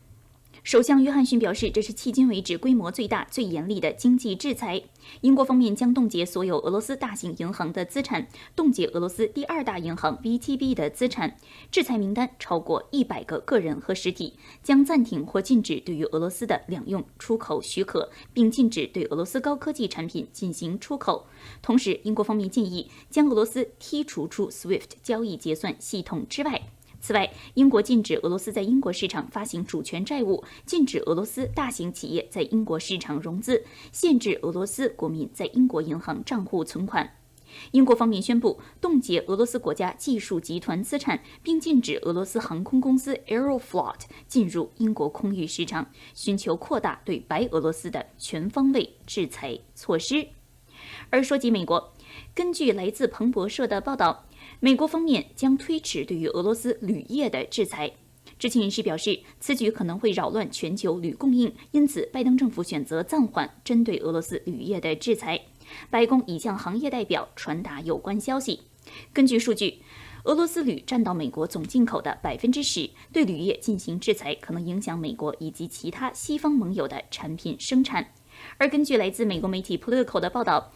首相约翰逊表示，这是迄今为止规模最大、最严厉的经济制裁。英国方面将冻结所有俄罗斯大型银行的资产，冻结俄罗斯第2大银行 VTB 的资产。制裁名单超过100个个人和实体，将暂停或禁止对于俄罗斯的两用出口许可，并禁止对俄罗斯高科技产品进行出口。同时，英国方面建议将俄罗斯剔除出 SWIFT 交易结算系统之外。此外，英国禁止俄罗斯在英国市场发行主权债务，禁止俄罗斯大型企业在英国市场融资，限制俄罗斯国民在英国银行账户存款。英国方面宣布冻结俄罗斯国家技术集团资产，并禁止俄罗斯航空公司 Aeroflot 进入英国空域市场，寻求扩大对白俄罗斯的全方位制裁措施。而说及美国，根据来自彭博社的报道，美国方面将推迟对于俄罗斯铝业的制裁。知情人士表示，此举可能会扰乱全球铝供应，因此拜登政府选择暂缓针对俄罗斯铝业的制裁。白宫已向行业代表传达有关消息。根据数据，俄俄罗斯铝占到美国总进口的10%，对铝业进行制裁可能影响美国以及其他西方盟友的产品生产。而根据来自美国媒体 Politico 的报道，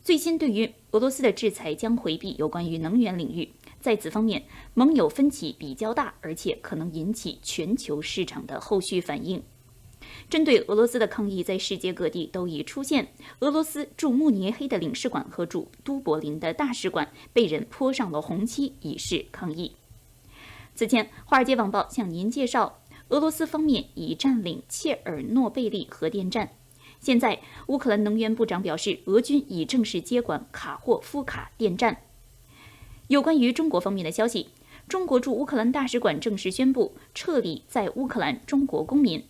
最新对于俄罗斯的制裁将回避有关于能源领域。在此方面，盟友分歧比较大，而且可能引起全球市场的后续反应。针对俄罗斯的抗议在世界各地都已出现，俄罗斯驻慕尼黑的领事馆和驻都柏林的大使馆被人泼上了红漆，以示抗议。此前，《华尔街网报》向您介绍，俄罗斯方面已占领切尔诺贝利核电站。现在，乌克兰能源部长表示，俄军已正式接管卡霍夫卡电站。有关于中国方面的消息，中国驻乌克兰大使馆正式宣布撤离在乌克兰中国公民。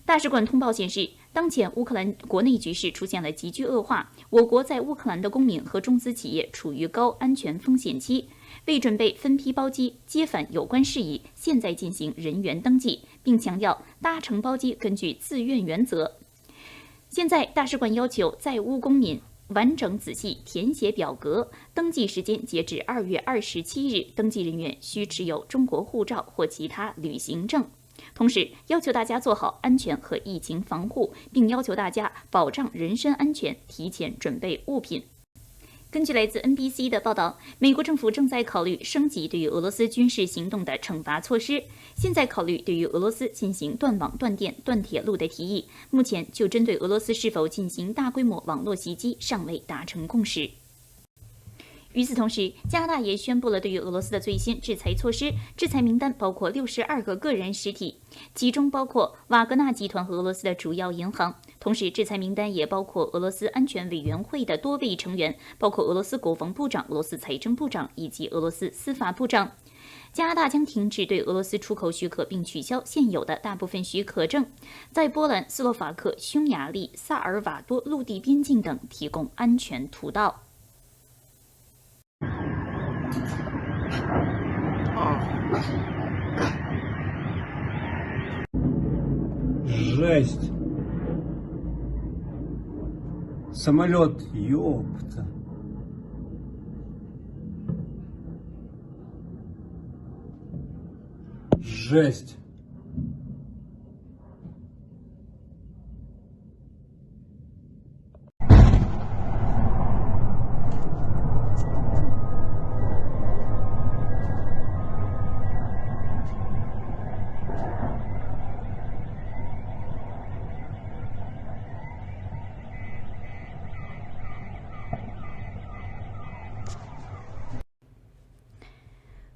大使馆通报显示，当前乌克兰国内局势出现了急剧恶化，我国在乌克兰的公民和中资企业处于高安全风险期，为准备分批包机接返有关事宜，现在进行人员登记，并强调搭乘包机根据自愿原则。现在大使馆要求在乌公民完整仔细填写表格，登记时间截至2月27日，登记人员需持有中国护照或其他旅行证。同时要求大家做好安全和疫情防护，并要求大家保障人身安全，提前准备物品。根据来自 NBC 的报道，美国政府正在考虑升级对于俄罗斯军事行动的惩罚措施，现在考虑对于俄罗斯进行断网、断电、断铁路的提议，目前就针对俄罗斯是否进行大规模网络袭击尚未达成共识。与此同时，加拿大也宣布了对于俄罗斯的最新制裁措施，制裁名单包括62个个人实体，其中包括瓦格纳集团和俄罗斯的主要银行。同时，制裁名单也包括俄罗斯安全委员会的多位成员，包括俄罗斯国防部长、俄罗斯财政部长以及俄罗斯司法部长。加拿大将停止对俄罗斯出口许可，并取消现有的大部分许可证，在波兰、斯洛伐克、匈牙利、萨尔瓦多陆地边境等提供安全途道。Жесть. Самолет, ёпта. Жесть.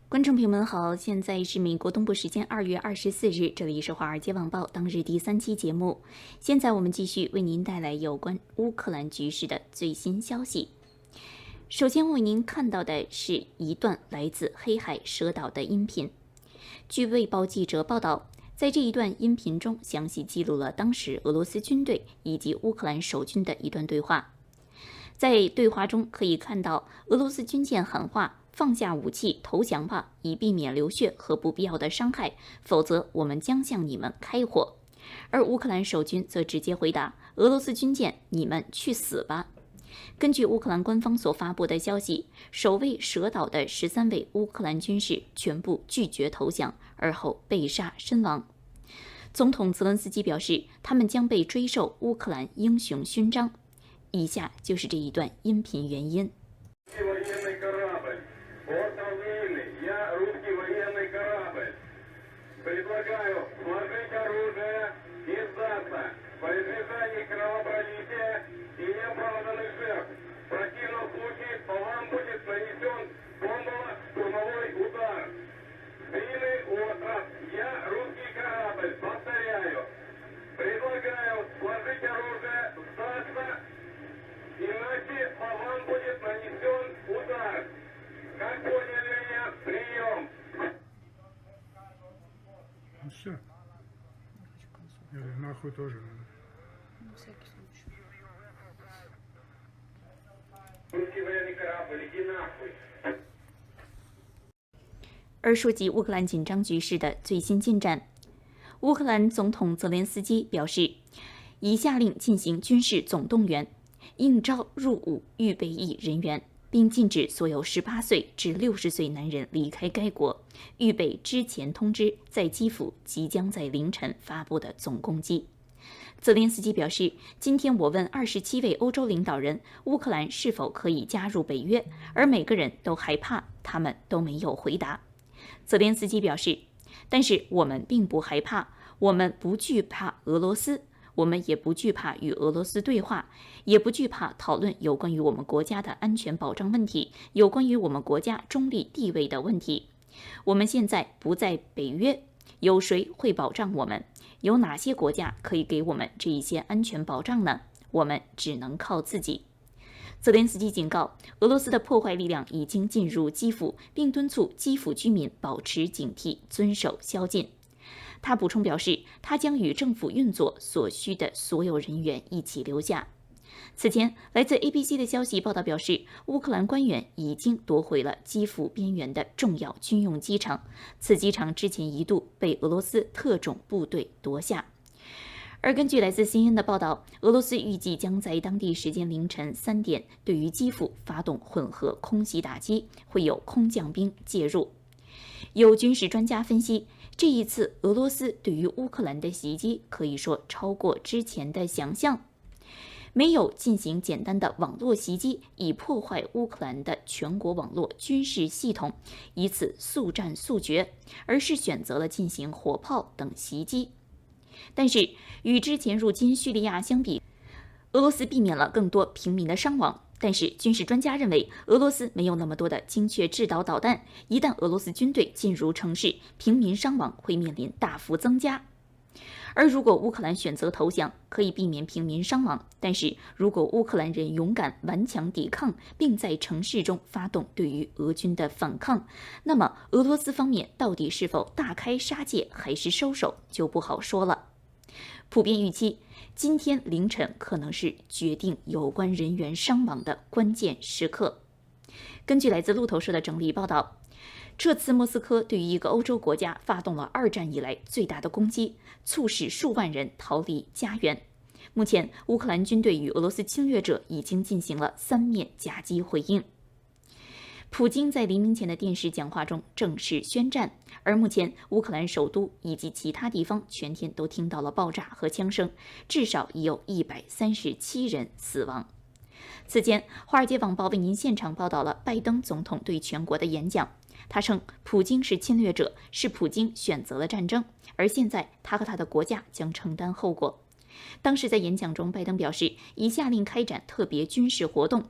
观众朋友们好，现在是美国东部时间2月24日，这里是华尔街网报当日第3期节目。现在我们继续为您带来有关乌克兰局势的最新消息。首先为您看到的是一段来自黑海蛇岛的音频。据卫报记者报道，在这一段音频中详细记录了当时俄罗斯军队以及乌克兰守军的一段对话。在对话中可以看到俄罗斯军舰喊话，放下武器，投降吧，以避免流血和不必要的伤害，否则我们将向你们开火。而乌克兰守军则直接回答，俄罗斯军舰，你们去死吧。根据乌克兰官方所发布的消息，守卫蛇岛的13位乌克兰军士全部拒绝投降，而后被杀身亡。总统泽连斯基表示，他们将被追授乌克兰英雄勋章。以下就是这一段音频原因。Ну все. Нахуй тоже надо. Русский военный корабль, иди нахуй. 而说及乌克兰紧张局势的最新进展，乌克兰总统泽连斯基表示，已下令进行军事总动员，应招入伍预备役人员，并禁止所有18岁至60岁男人离开该国，预备之前通知在基辅即将在凌晨发布的总攻击。泽连斯基表示，今天我问27位欧洲领导人，乌克兰是否可以加入北约，而每个人都害怕，他们都没有回答。泽连斯基表示，但是我们并不害怕，我们不惧怕俄罗斯，我们也不惧怕与俄罗斯对话，也不惧怕讨论有关于我们国家的安全保障问题，有关于我们国家中立地位的问题。我们现在不在北约，有谁会保障我们？有哪些国家可以给我们这一些安全保障呢？我们只能靠自己。泽连斯基警告，俄罗斯的破坏力量已经进入基辅，并敦促基辅居民保持警惕，遵守宵禁。他补充表示，他将与政府运作所需的所有人员一起留下。此前，来自 ABC 的消息报道表示，乌克兰官员已经夺回了基辅边缘的重要军用机场，此机场之前一度被俄罗斯特种部队夺下。而根据来自 CNN 的报道，俄罗斯预计将在当地时间凌晨3点对于基辅发动混合空袭打击，会有空降兵介入。有军事专家分析，这一次俄罗斯对于乌克兰的袭击可以说超过之前的想象。没有进行简单的网络袭击，以破坏乌克兰的全国网络军事系统，以此速战速决，而是选择了进行火炮等袭击。但是与之前入侵叙利亚相比，俄罗斯避免了更多平民的伤亡。但是军事专家认为，俄罗斯没有那么多的精确制导导弹，一旦俄罗斯军队进入城市，平民伤亡会面临大幅增加。而如果乌克兰选择投降，可以避免平民伤亡，但是如果乌克兰人勇敢顽强抵抗，并在城市中发动对于俄军的反抗，那么俄罗斯方面到底是否大开杀戒还是收手，就不好说了。普遍预期，今天凌晨可能是决定有关人员伤亡的关键时刻。根据来自路透社的整理报道，这次莫斯科对于一个欧洲国家发动了2战以来最大的攻击，促使数万人逃离家园。目前，乌克兰军队与俄罗斯侵略者已经进行了3面夹击回应。普京在黎明前的电视讲话中正式宣战，而目前乌克兰首都以及其他地方全天都听到了爆炸和枪声，至少已有137人死亡。此前，《华尔街网报》为您现场报道了拜登总统对全国的演讲。他称，普京是侵略者，是普京选择了战争，而现在他和他的国家将承担后果。当时在演讲中，拜登表示已下令开展特别军事活动。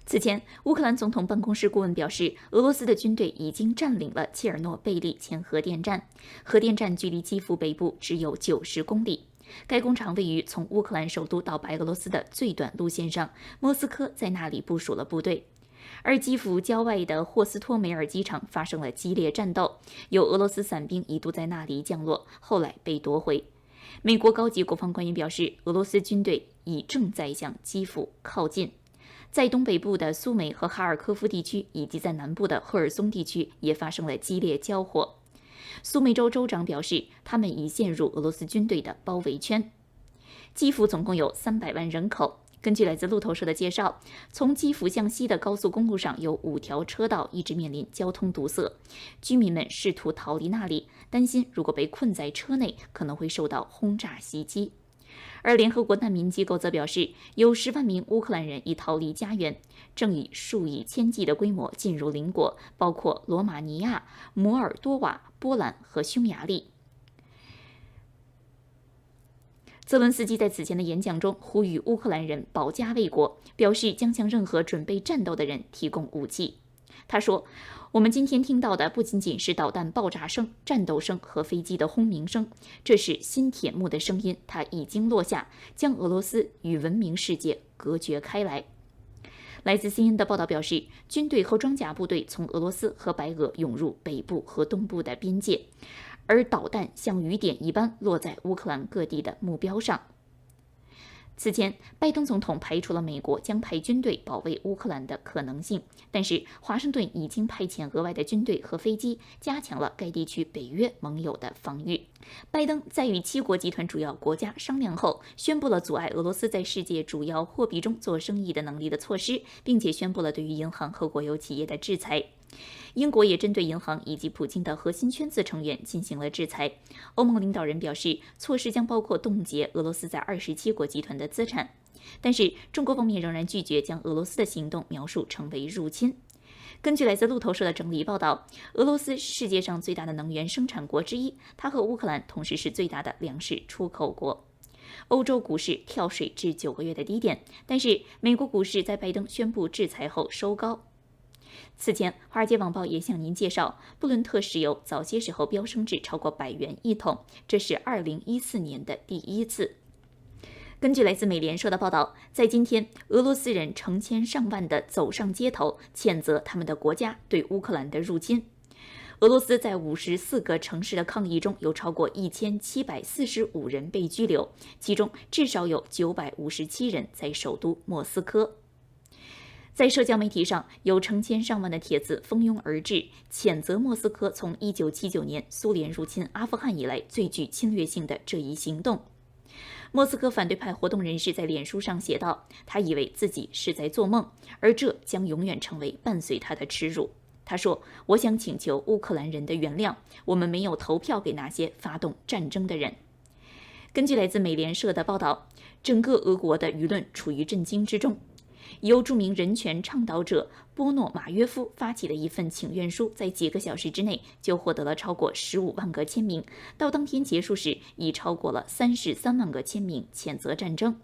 此前，乌克兰总统办公室顾问表示，俄罗斯的军队已经占领了切尔诺贝利前核电站，核电站距离基辅北部只有90公里。该工厂位于从乌克兰首都到白俄罗斯的最短路线上，莫斯科在那里部署了部队。而基辅郊外的霍斯托梅尔机场发生了激烈战斗，有俄罗斯伞兵一度在那里降落，后来被夺回。美国高级国防官员表示，俄罗斯军队已正在向基辅靠近。在东北部的苏梅和哈尔科夫地区，以及在南部的赫尔松地区也发生了激烈交火。苏梅州州长表示，他们已陷入俄罗斯军队的包围圈。基辅总共有300万人口。根据来自路透社的介绍，从基辅向西的高速公路上有5条车道一直面临交通堵塞，居民们试图逃离那里，担心如果被困在车内，可能会受到轰炸袭击。而联合国难民机构则表示，有10万名乌克兰人已逃离家园，正以数以千计的规模进入邻国，包括罗马尼亚、摩尔多瓦、波兰和匈牙利。泽伦斯基在此前的演讲中呼吁乌克兰人保家卫国，表示将向任何准备战斗的人提供武器。他说，我们今天听到的不仅仅是导弹爆炸声、战斗声和飞机的轰鸣声，这是新铁幕的声音，它已经落下，将俄罗斯与文明世界隔绝开来。来自 CNN 的报道表示，军队和装甲部队从俄罗斯和白俄涌入北部和东部的边界，而导弹像雨点一般落在乌克兰各地的目标上。此前，拜登总统排除了美国将派军队保卫乌克兰的可能性，但是华盛顿已经派遣额外的军队和飞机，加强了该地区北约盟友的防御。拜登在与7国集团主要国家商量后，宣布了阻碍俄罗斯在世界主要货币中做生意的能力的措施，并且宣布了对于银行和国有企业的制裁。英国也针对银行以及普京的核心圈子成员进行了制裁。欧盟领导人表示，措施将包括冻结俄罗斯在27国集团的资产。但是，中国方面仍然拒绝将俄罗斯的行动描述成为入侵。根据来自路透社的整理报道，俄罗斯是世界上最大的能源生产国之一，它和乌克兰同时是最大的粮食出口国。欧洲股市跳水至9个月的低点，但是美国股市在拜登宣布制裁后收高。此前，《华尔街网报》也向您介绍，布伦特石油早些时候飙升至超过100元一桶，这是2014年的第一次。根据来自美联社的报道，在今天，俄罗斯人成千上万地走上街头，谴责他们的国家对乌克兰的入侵。俄罗斯在54个城市的抗议中，有超过1745人被拘留，其中至少有957人在首都莫斯科。在社交媒体上，有成千上万的帖子蜂拥而至，谴责莫斯科从1979年苏联入侵阿富汗以来最具侵略性的这一行动。莫斯科反对派活动人士在脸书上写道，他以为自己是在做梦，而这将永远成为伴随他的耻辱。他说，我想请求乌克兰人的原谅，我们没有投票给那些发动战争的人。根据来自美联社的报道，整个俄国的舆论处于震惊之中。由著名人权倡导者波诺马约夫发起的一份请愿书，在几个小时之内就获得了超过15万个签名，到当天结束时，已超过了33万个签名谴责战争，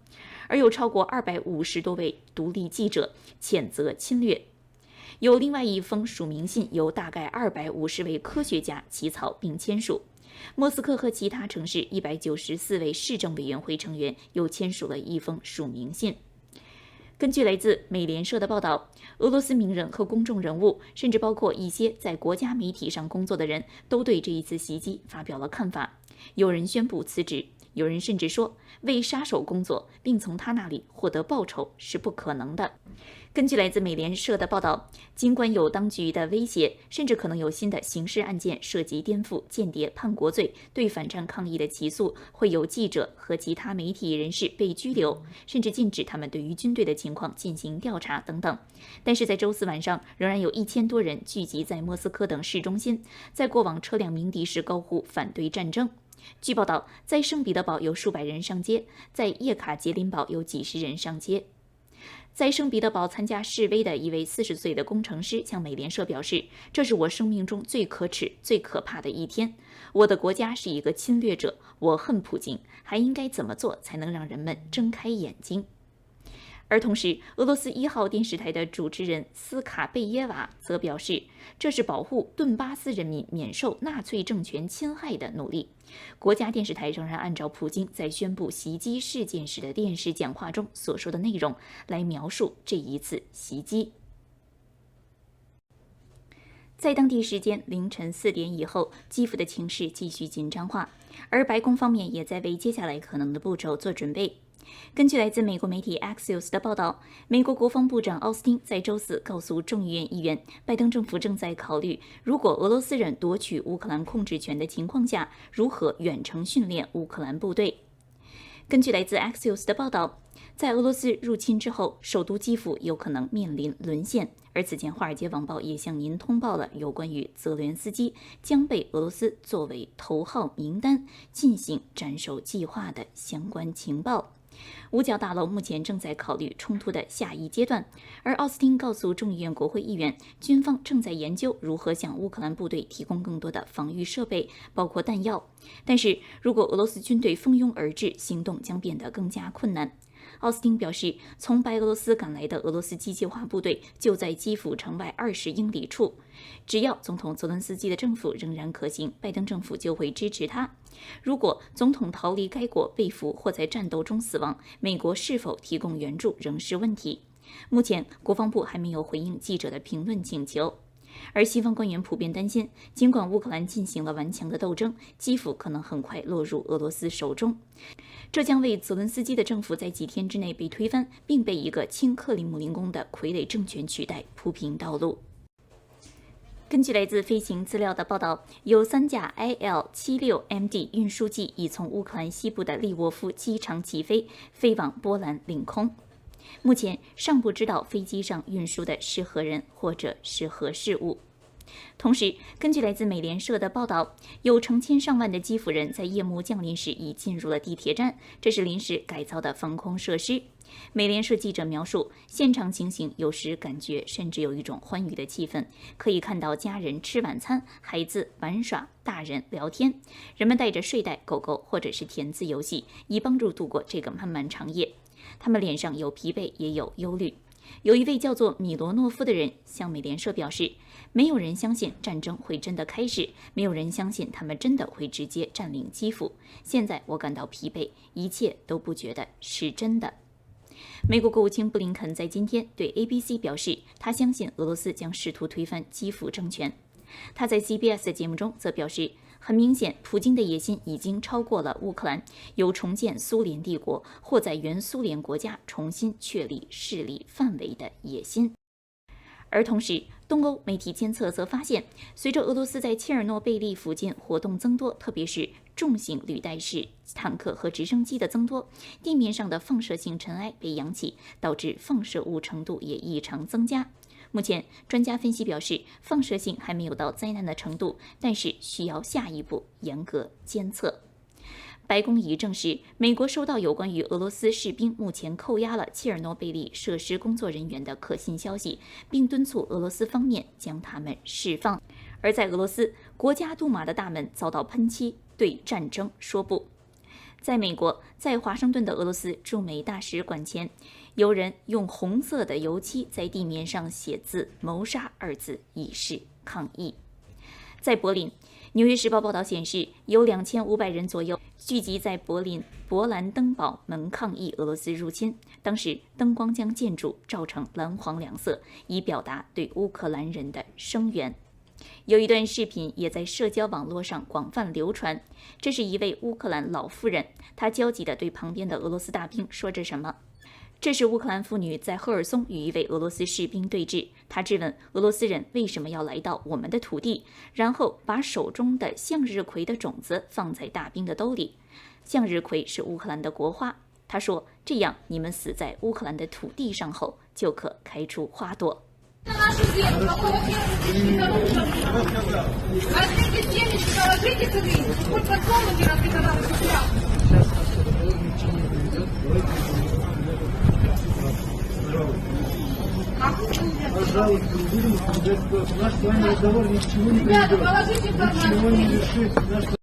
而有超过250多位独立记者谴责侵略。有另外一封署名信由大概250位科学家起草并签署。莫斯科和其他城市194位市政委员会成员又签署了一封署名信。根据来自美联社的报道，俄罗斯名人和公众人物，甚至包括一些在国家媒体上工作的人，都对这一次袭击发表了看法。有人宣布辞职，有人甚至说，为杀手工作并从他那里获得报酬是不可能的。根据来自美联社的报道，尽管有当局的威胁，甚至可能有新的刑事案件涉及颠覆、间谍、叛国罪，对反战抗议的起诉，会有记者和其他媒体人士被拘留，甚至禁止他们对于军队的情况进行调查等等。但是在周四晚上，仍然有1000多人聚集在莫斯科等市中心，在过往车辆鸣笛时高呼反对战争。据报道，在圣彼得堡有数百人上街，在叶卡捷琳堡有几十人上街。在圣彼得堡参加示威的一位40岁的工程师向美联社表示，这是我生命中最可耻、最可怕的一天。我的国家是一个侵略者，我恨普京，还应该怎么做才能让人们睁开眼睛？而同时，俄罗斯1号电视台的主持人斯卡贝耶娃则表示，这是保护顿巴斯人民免受纳粹政权侵害的努力。国家电视台仍然按照普京在宣布袭击事件时的电视讲话中所说的内容来描述这一次袭击。在当地时间凌晨4点以后，基辅的情势继续紧张化，而白宫方面也在为接下来可能的步骤做准备。根据来自美国媒体 Axios 的报道，美国国防部长奥斯汀在周四告诉众议院议员，拜登政府正在考虑，如果俄罗斯人夺取乌克兰控制权的情况下，如何远程训练乌克兰部队。根据来自 Axios 的报道，在俄罗斯入侵之后，首都基辅有可能面临沦陷。而此前，《华尔街网报》也向您通报了有关于泽连斯基将被俄罗斯作为头号名单进行斩首计划的相关情报。五角大楼目前正在考虑冲突的下一阶段，而奥斯汀告诉众议院国会议员，军方正在研究如何向乌克兰部队提供更多的防御设备，包括弹药。但是如果俄罗斯军队蜂拥而至，行动将变得更加困难。奥斯汀表示，从白俄罗斯赶来的俄罗斯机械化部队就在基辅城外20英里处。只要总统泽伦斯基的政府仍然可行，拜登政府就会支持他。如果总统逃离该国被俘或在战斗中死亡，美国是否提供援助仍是问题。目前，国防部还没有回应记者的评论请求。而西方官员普遍担心，尽管乌克兰进行了顽强的斗争，基辅可能很快落入俄罗斯手中。这将为泽伦斯基的政府在几天之内被推翻，并被一个亲克里姆林宫的傀儡政权取代铺平道路。根据来自飞行资料的报道，有3架 IL-76MD 运输机已从乌克兰西部的利沃夫机场起飞，飞往波兰领空。目前尚不知道飞机上运输的是何人或者是何事物。同时，根据来自美联社的报道，有成千上万的基辅人在夜幕降临时已进入了地铁站，这是临时改造的防空设施。美联社记者描述，现场情形有时感觉甚至有一种欢愉的气氛，可以看到家人吃晚餐，孩子玩耍，大人聊天，人们带着睡袋、狗狗或者是填字游戏，以帮助度过这个漫漫长夜。他们脸上有疲惫，也有忧虑。有一位叫做米罗诺夫的人向美联社表示，没有人相信战争会真的开始，没有人相信他们真的会直接占领基辅。现在我感到疲惫，一切都不觉得是真的。美国国务卿布林肯在今天对 ABC 表示，他相信俄罗斯将试图推翻基辅政权。他在 CBS 的节目中则表示，很明显，普京的野心已经超过了乌克兰有重建苏联帝国或在原苏联国家重新确立势力范围的野心。而同时，东欧媒体监测则发现，随着俄罗斯在切尔诺贝利附近活动增多，特别是重型履带式坦克和直升机的增多，地面上的放射性尘埃被扬起，导致放射物程度也异常增加。目前，专家分析表示，放射性还没有到灾难的程度，但是需要下一步严格监测。白宫已证实，美国收到有关于俄罗斯士兵目前扣押了切尔诺贝利设施工作人员的可信消息，并敦促俄罗斯方面将他们释放。而在俄罗斯，国家杜马的大门遭到喷漆，对战争说不。在美国，在华盛顿的俄罗斯驻美大使馆前，有人用红色的油漆在地面上写字“谋杀”二字，以示抗议。在柏林，《纽约时报》报道显示，有2500人左右聚集在柏林勃兰登堡门抗议俄罗斯入侵。当时，灯光将建筑照成蓝黄两色，以表达对乌克兰人的声援。有一段视频也在社交网络上广泛流传，这是一位乌克兰老妇人，她焦急地对旁边的俄罗斯大兵说着什么。这是乌克兰妇女在赫尔松与一位俄罗斯士兵对峙，她质问俄罗斯人为什么要来到我们的土地，然后把手中的向日葵的种子放在大兵的兜里。向日葵是乌克兰的国花，她说，这样你们死在乌克兰的土地上后，就可开出花朵。Пожалуйста, наш с вами разговор ни к чему не приведет. Ничего не решит.